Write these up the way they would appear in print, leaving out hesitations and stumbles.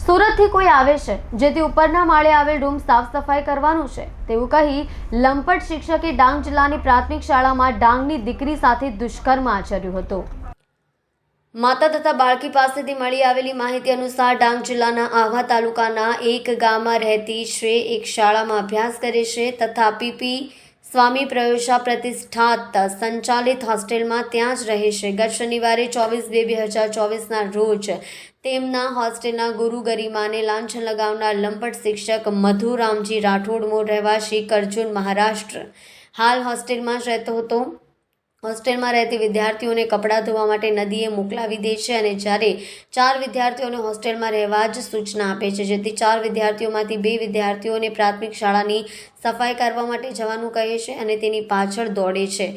સુરતથી કોઈ આવે છે જેથી ઉપરના માળે આવેલ રૂમ સાફ સફાઈ કરવાનું છે તેવું કહી લંપટ શિક્ષકે ડાંગ જિલ્લાની પ્રાથમિક શાળામાં ડાંગની દીકરી સાથે દુષ્કર્મ આચર્યું હતું। માતા તથા બાળકી પાસેથી મળી આવેલી માહિતી અનુસાર ડાંગ જિલ્લાના આહવા તાલુકાના એક ગામમાં રહેતી શ્રેય એક શાળામાં અભ્યાસ કરે છે તથા પીપી સ્વામી પ્રયોશા પ્રતિષ્ઠાત સંચાલિત હોસ્ટેલમાં ત્યાં જ રહે છે। ગત શનિવારે 24/2/2024ના રોજ તેમના હોસ્ટેલના ગુરુ ગરિમાને લાંછન લગાવનાર લંપટ શિક્ષક મધુ રામજી રાઠોડ મૂળ રહેવાસી કરજણ મહારાષ્ટ્ર હાલ હોસ્ટેલમાં જ રહેતો હતો। હોસ્ટેલમાં રહેતી વિદ્યાર્થીઓને કપડાં ધોવા માટે નદીએ મોકલાવી દે છે અને જ્યારે 4 વિદ્યાર્થીઓને હોસ્ટેલમાં રહેવા જ સૂચના આપે છે જેથી 4 વિદ્યાર્થીઓમાંથી 2 વિદ્યાર્થીઓને પ્રાથમિક શાળાની સફાઈ કરવા માટે જવાનું કહે છે અને તેની પાછળ દોડે છે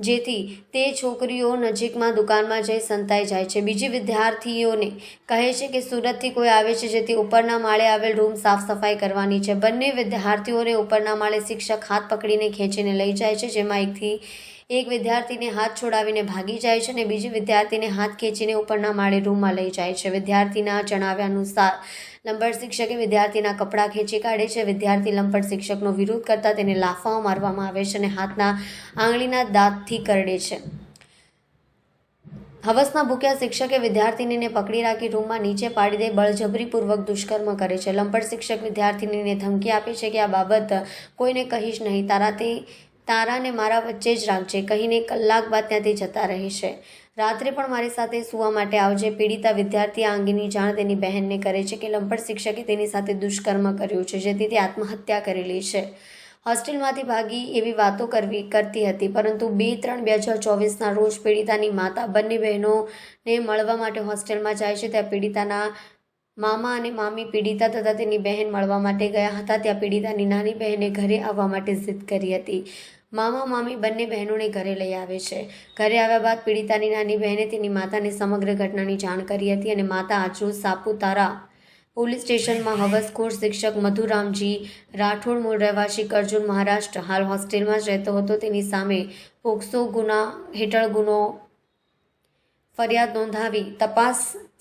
જેથી તે છોકરીઓ નજીકમાં દુકાનમાં જઈ સંતાઈ જાય છે। બીજી વિદ્યાર્થીઓને કહે છે કે સુરતથી કોઈ આવે છે જેથી ઉપરના માળે આવેલ રૂમ સાફ સફાઈ કરવાની છે। બંને વિદ્યાર્થીઓને ઉપરના માળે શિક્ષક હાથ પકડીને ખેંચીને લઈ જાય છે જેમાં એક વિદ્યાર્થીને હાથ છોડાવીને ભાગી જાય છે અને બીજી વિદ્યાર્થીને હાથ ખેંચીને ઉપરના માળે રૂમમાં લઈ જાય છે। વિદ્યાર્થીના જણાવ્યા અનુસાર લંપટ શિક્ષકે વિદ્યાર્થીના કપડાં ખેંચી કાઢે છે। વિદ્યાર્થી લંપટ શિક્ષકનો વિરોધ કરતા તેને લાફાઓ મારવામાં આવે છે અને હાથના આંગળીના દાંતથી કરડે છે। હવસના ભૂખ્યા શિક્ષકે વિદ્યાર્થીનીને પકડી રાખી રૂમમાં નીચે પાડી દઈ બળજબરીપૂર્વક દુષ્કર્મ કરે છે। લંપટ શિક્ષક વિદ્યાર્થીનીને ધમકી આપે છે કે આ બાબત કોઈને કહીશ નહીં, તારાને મારા વચ્ચે જ રાખજે કહીને કલાક બાદ ત્યાંથી જતા રહે છે। રાત્રે પણ મારી સાથે સૂવા માટે આવજે। પીડિતા વિદ્યાર્થી આ અંગેની જાણ તેની બહેનને કરે છે કે લંપટ શિક્ષકે તેની સાથે દુષ્કર્મ કર્યું છે જેથી તે આત્મહત્યા કરી લે છે। હોસ્ટેલમાંથી ભાગી એવી વાતો કરતી હતી પરંતુ 2/3/2024ના રોજ પીડિતાની માતા બંને બહેનોને મળવા માટે હોસ્ટેલમાં જાય છે। ત્યાં પીડિતાના મામા અને મામી પીડિતા તથા તેની બહેન મળવા માટે ગયા હતા। ત્યાં પીડિતાની નાની બહેને ઘરે આવવા માટે જીદ કરી હતી। મામા મામી બંને બહેનોને ઘરે લઈ આવે છે। ઘરે આવ્યા બાદ પીડિતાની નાની બહેને તેની માતાને સમગ્ર ઘટનાની જાણ કરી હતી અને માતા આજરોજ સાપુતારા પોલીસ સ્ટેશનમાં હવસખોર શિક્ષક મધુ રામજી રાઠોડ મૂળ રહેવાસી કરજણ મહારાષ્ટ્ર હાલ હોસ્ટેલમાં જ રહેતો હતો તેની સામે પોક્સો ગુના હેઠળ ફરિયાદ નોંધાવી તપાસ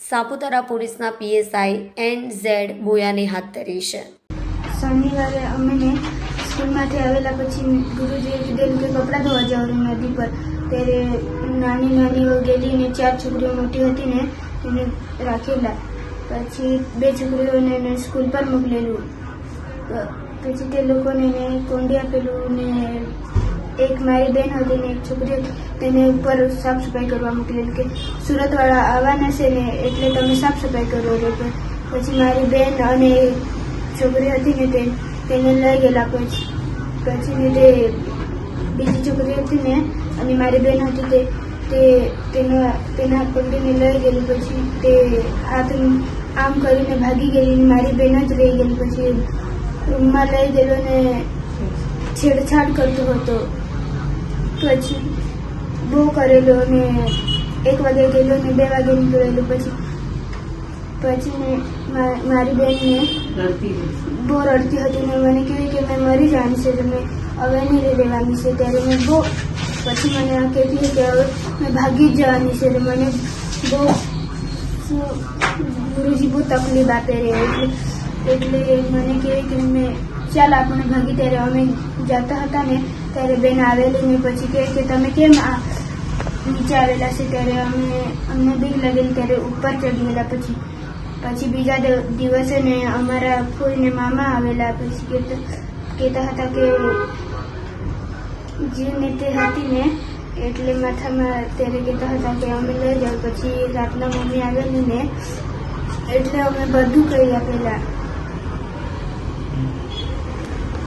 સાપુતારા પોલીસના પીએસઆઈ NZ બોયાને હાથ ધરી છે। શનિવારે અમને સ્કૂલમાંથી આવેલા પછી ગુરુજીએ કીધેલું કે કપડાં ધોવા જવાનું નદી પર। ત્યારે નાની ગયેલી ને 4 છોકરીઓ મોટી હતી ને એને રાખેલા। પછી 2 છોકરીઓને એને સ્કૂલ પર મોકલેલું। પછી તે લોકોને એને કોંડી આપેલું ને એક મારી બહેન હતી ને એક છોકરી તેને ઉપર સાફ સફાઈ કરવા મોકલેલું કે સુરતવાળા આવવાના છે ને એટલે તમે સાફ સફાઈ કરો રે। પછી મારી બહેન અને છોકરી હતી ને તેને લઈ ગયેલા। પછી તે બીજી છોકરી હતી ને અને મારી બહેન હતી તે તેના પકડીને લઈ ગયેલી। પછી તે હાથ આમ કરીને ભાગી ગયેલી, મારી બહેન જ રહી ગયેલી। પછી રૂમમાં લઈ ગયેલો ને છેડછાડ કરતો હતો। પછી બહુ કરેલો ને 1 વાગે ગયેલો ને 2 વાગે નીકળેલો। પછી મારી બહેનને બહુ રડતી હતી ને મને કહ્યું કે મેં મરી જવાની છે તો મેં હવે નહીં રહેવાની છે। ત્યારે મેં બહુ પછી મને આ કહેતી કે હવે મેં ભાગી જ જવાની છે। મને બહુ ગુરુજી બહુ તકલીફ આપે રહે એટલે મને કહે કે મેં ચાલ આપણે ભાગી। ત્યારે અમે જતા હતા ને ત્યારે બેન આવેલી ને પછી કહે કે તમે કેમ નીચે આવેલા છે? ત્યારે અમને બીક લાગેલી ત્યારે ઉપર ચડી ગયેલા। પછી બીજા દિવસે ને અમારા ફૂઈને મામા આવેલા। પછી કહેતા હતા કે જે તે હતી ને એટલે માથામાં ત્યારે કહેતા હતા કે અમે લઈ જાઓ। પછી રાતના મમ્મી આવેલી ને એટલે અમે બધું કહી આપેલા।